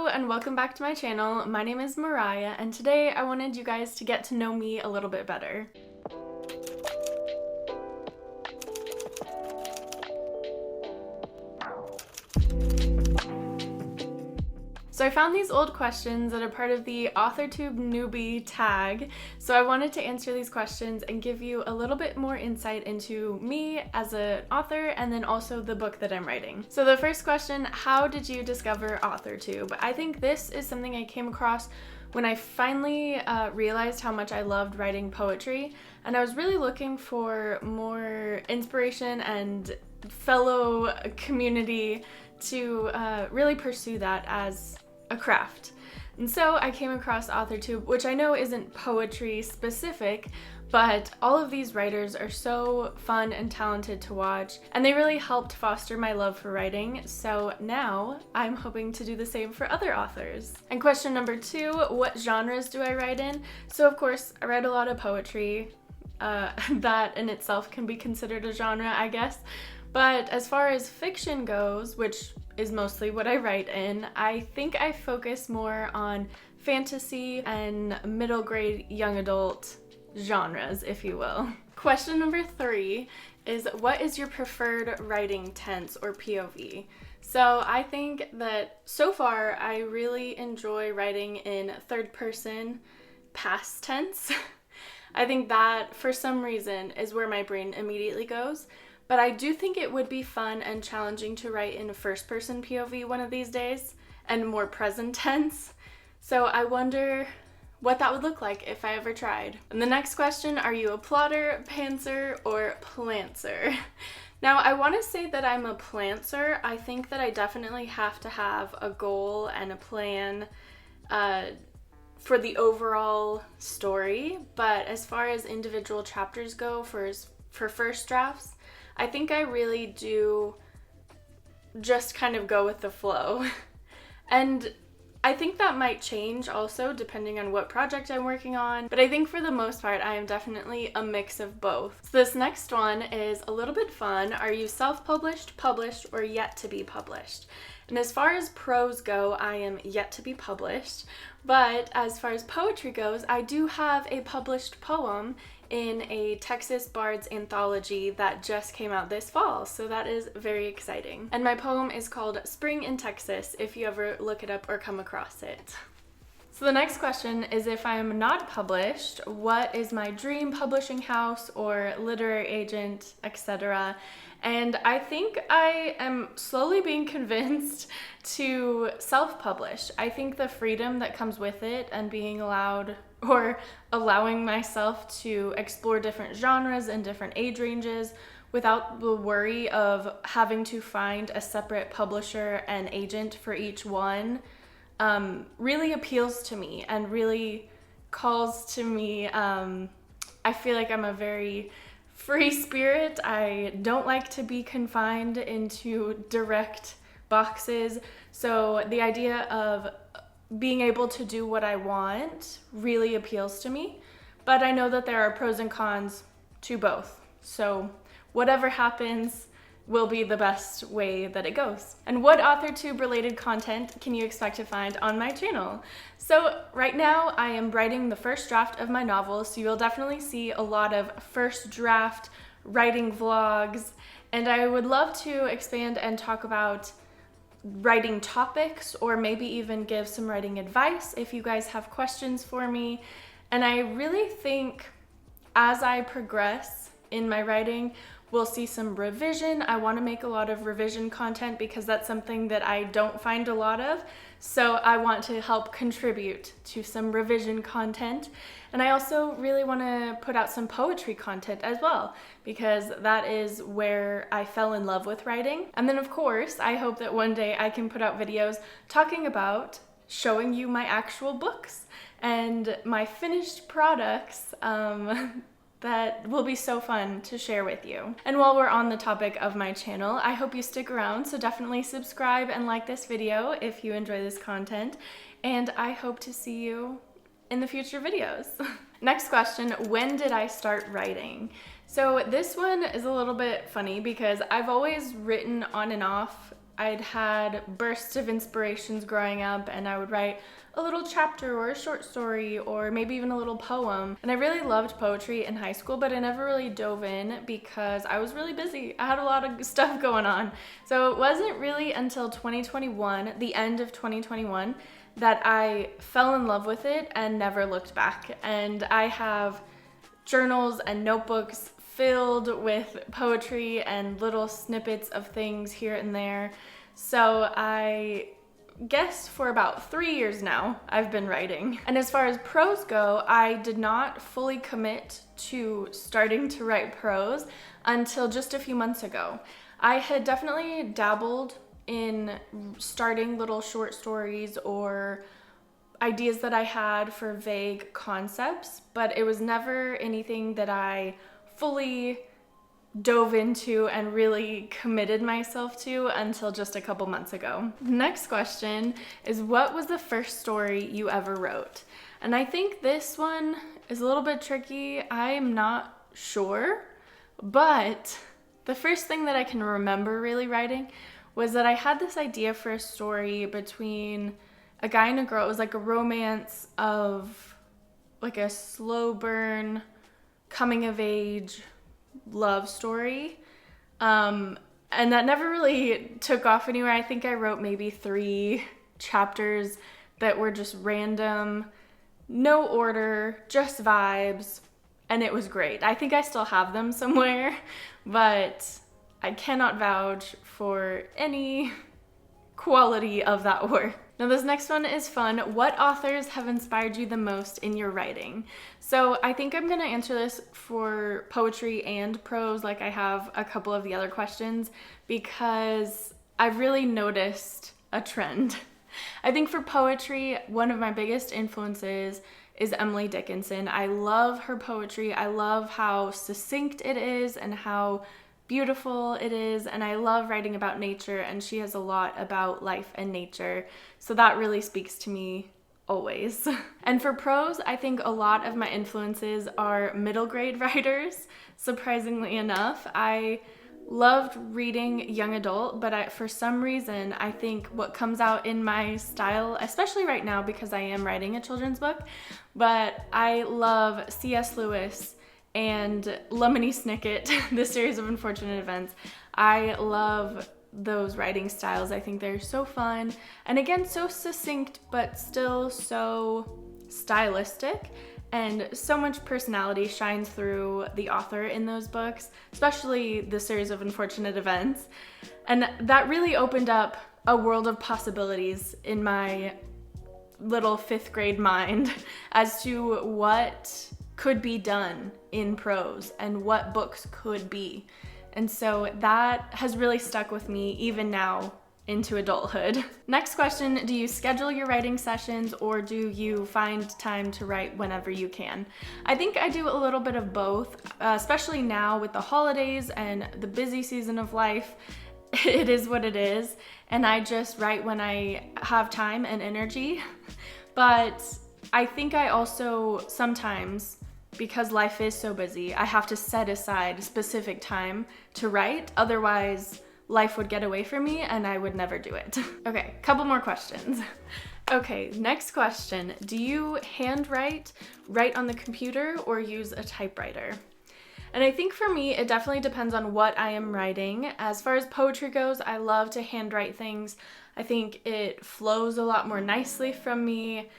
and welcome back to my channel. My name is Mariah and today I wanted you guys to get to know me a little bit better. So I found these old questions that are part of the authortube newbie tag, so I wanted to answer these questions and give you a little bit more insight into me as an author and then also the book that I'm writing. So the first question, how did you discover authortube? I think this is something I came across when I finally realized how much I loved writing poetry, and I was really looking for more inspiration and fellow community to really pursue that as a craft. And so I came across authortube, which I know isn't poetry specific, but all of these writers are so fun and talented to watch, and they really helped foster my love for writing, so now I'm hoping to do the same for other authors. And question number 2, what genres do I write in? So of course, I write a lot of poetry. That in itself can be considered a genre, I guess. But as far as fiction goes, which is mostly what I write in, I think I focus more on fantasy and middle grade young adult genres, if you will. Question number 3 is, what is your preferred writing tense or POV? So I think that so far I really enjoy writing in third person past tense. I think that for some reason is where my brain immediately goes. But I do think it would be fun and challenging to write in a first-person POV one of these days, and more present tense. So I wonder what that would look like if I ever tried. And the next question, are you a plotter, pantser, or plantser? Now, I want to say that I'm a plantser. I think that I definitely have to have a goal and a plan for the overall story, but as far as individual chapters go for first drafts, I think I really do just kind of go with the flow. And I think that might change also depending on what project I'm working on, but I think for the most part I am definitely a mix of both. So this next one is a little bit fun. Are you self-published, published, or yet to be published? And as far as prose go, I am yet to be published, but as far as poetry goes, I do have a published poem in a Texas Bards anthology that just came out this fall, so that is very exciting. And my poem is called Spring in Texas, if you ever look it up or come across it. So the next question is, if I am not published, what is my dream publishing house or literary agent, etc.? And I think I am slowly being convinced to self-publish. I think the freedom that comes with it and being allowed or allowing myself to explore different genres and different age ranges without the worry of having to find a separate publisher and agent for each one really appeals to me and really calls to me. I feel like I'm a very free spirit. I don't like to be confined into direct boxes. So the idea of being able to do what I want really appeals to me. But I know that there are pros and cons to both. So whatever happens will be the best way that it goes. And what authortube related content can you expect to find on my channel? So right now I am writing the first draft of my novel, so you'll definitely see a lot of first draft writing vlogs, and I would love to expand and talk about writing topics or maybe even give some writing advice if you guys have questions for me. And I really think as I progress in my writing, we'll see some revision. I want to make a lot of revision content because that's something that I don't find a lot of. So I want to help contribute to some revision content. And I also really want to put out some poetry content as well, because that is where I fell in love with writing. And then of course, I hope that one day I can put out videos talking about showing you my actual books and my finished products that will be so fun to share with you. And while we're on the topic of my channel, I hope you stick around, so definitely subscribe and like this video if you enjoy this content, and I hope to see you in the future videos. Next question, when did I start writing? So this one is a little bit funny because I've always written on and off I'd had bursts of inspirations growing up, and I would write a little chapter or a short story or maybe even a little poem. And I really loved poetry in high school, but I never really dove in because I was really busy. I had a lot of stuff going on. So it wasn't really until 2021, the end of 2021, that I fell in love with it and never looked back. And I have journals and notebooks filled with poetry and little snippets of things here and there. So I guess for about 3 years now, I've been writing. And as far as prose go, I did not fully commit to starting to write prose until just a few months ago. I had definitely dabbled in starting little short stories or ideas that I had for vague concepts, but it was never anything that I fully dove into and really committed myself to until just a couple months ago. Next question is, what was the first story you ever wrote? And I think this one is a little bit tricky. I'm not sure, but the first thing that I can remember really writing was that I had this idea for a story between a guy and a girl. It was like a romance of like a slow burn coming of age love story, and that never really took off anywhere. I think I wrote maybe 3 chapters that were just random, no order, just vibes, and it was great. I think I still have them somewhere, but I cannot vouch for any quality of that work. Now this next one is fun. What authors have inspired you the most in your writing? So I think I'm gonna answer this for poetry and prose like I have a couple of the other questions, because I've really noticed a trend. I think for poetry, one of my biggest influences is Emily Dickinson. I love her poetry. I love how succinct it is and how beautiful it is, and I love writing about nature, and she has a lot about life and nature, so that really speaks to me always. And for prose, I think a lot of my influences are middle grade writers, surprisingly enough. I loved reading young adult, but for some reason I think what comes out in my style, especially right now because I am writing a children's book, but I love C.S. Lewis and Lemony Snicket, the series of unfortunate events. I love those writing styles. I think they're so fun, and again, so succinct, but still so stylistic, and so much personality shines through the author in those books, especially the series of unfortunate events. And that really opened up a world of possibilities in my little 5th grade mind as to what could be done in prose and what books could be. And so that has really stuck with me even now into adulthood. Next question, do you schedule your writing sessions or do you find time to write whenever you can? I think I do a little bit of both, especially now with the holidays and the busy season of life. It is what it is, and I just write when I have time and energy. But I think I also sometimes, because life is so busy, I have to set aside specific time to write. Otherwise, life would get away from me and I would never do it. Okay, couple more questions. Okay, next question. Do you handwrite, write on the computer, or use a typewriter? And I think for me, it definitely depends on what I am writing. As far as poetry goes, I love to handwrite things. I think it flows a lot more nicely from me.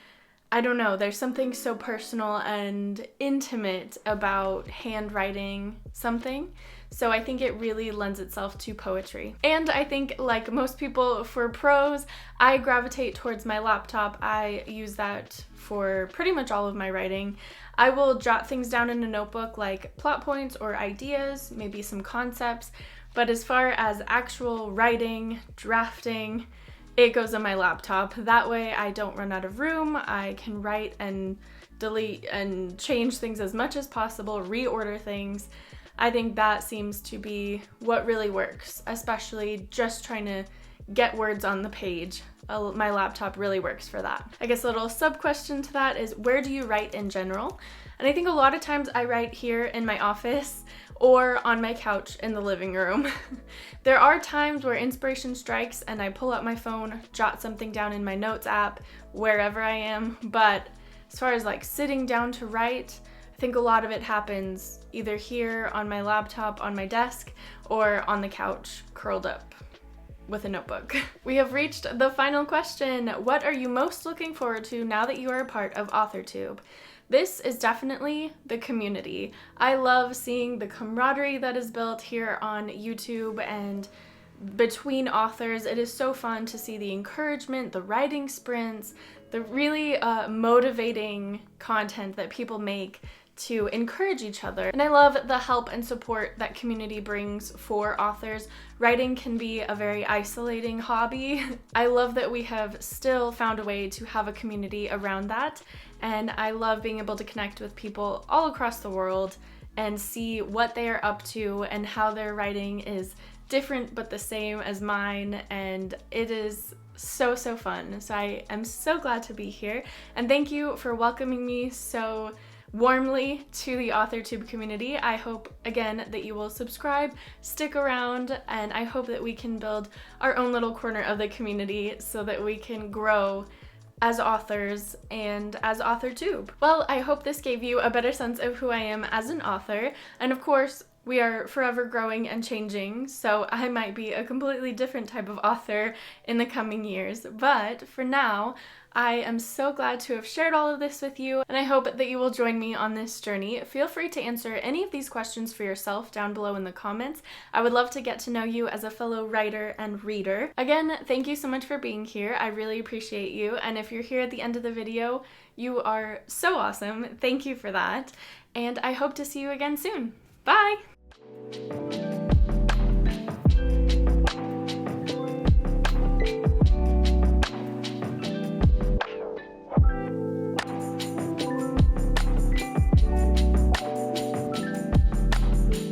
I don't know, there's something so personal and intimate about handwriting something. So I think it really lends itself to poetry. And I think, like most people, for prose, I gravitate towards my laptop. I use that for pretty much all of my writing. I will jot things down in a notebook, like plot points or ideas, maybe some concepts. But as far as actual writing, drafting, it goes on my laptop. That way I don't run out of room. I can write and delete and change things as much as possible, reorder things. I think that seems to be what really works, especially just trying to get words on the page. My laptop really works for that. I guess a little sub question to that is, where do you write in general? And I think a lot of times I write here in my office or on my couch in the living room. There are times where inspiration strikes and I pull out my phone, jot something down in my notes app, wherever I am, but as far as like sitting down to write, I think a lot of it happens either here on my laptop on my desk or on the couch curled up with a notebook. We have reached the final question. What are you most looking forward to now that you are a part of authortube? This is definitely the community. I love seeing the camaraderie that is built here on YouTube and between authors. It is so fun to see the encouragement, the writing sprints, the really motivating content that people make to encourage each other. And I love the help and support that community brings for authors. Writing can be a very isolating hobby. I love that we have still found a way to have a community around that, and I love being able to connect with people all across the world and see what they are up to and how their writing is different but the same as mine, and it is so fun. So I am so glad to be here, and thank you for welcoming me so warmly to the authortube community. I hope again that you will subscribe, stick around, and I hope that we can build our own little corner of the community so that we can grow as authors and as authortube. Well, I hope this gave you a better sense of who I am as an author, and of course we are forever growing and changing, so I might be a completely different type of author in the coming years, but for now I am so glad to have shared all of this with you, and I hope that you will join me on this journey. Feel free to answer any of these questions for yourself down below in the comments. I would love to get to know you as a fellow writer and reader. Again, thank you so much for being here. I really appreciate you, and if you're here at the end of the video, you are so awesome. Thank you for that, and I hope to see you again soon. Bye!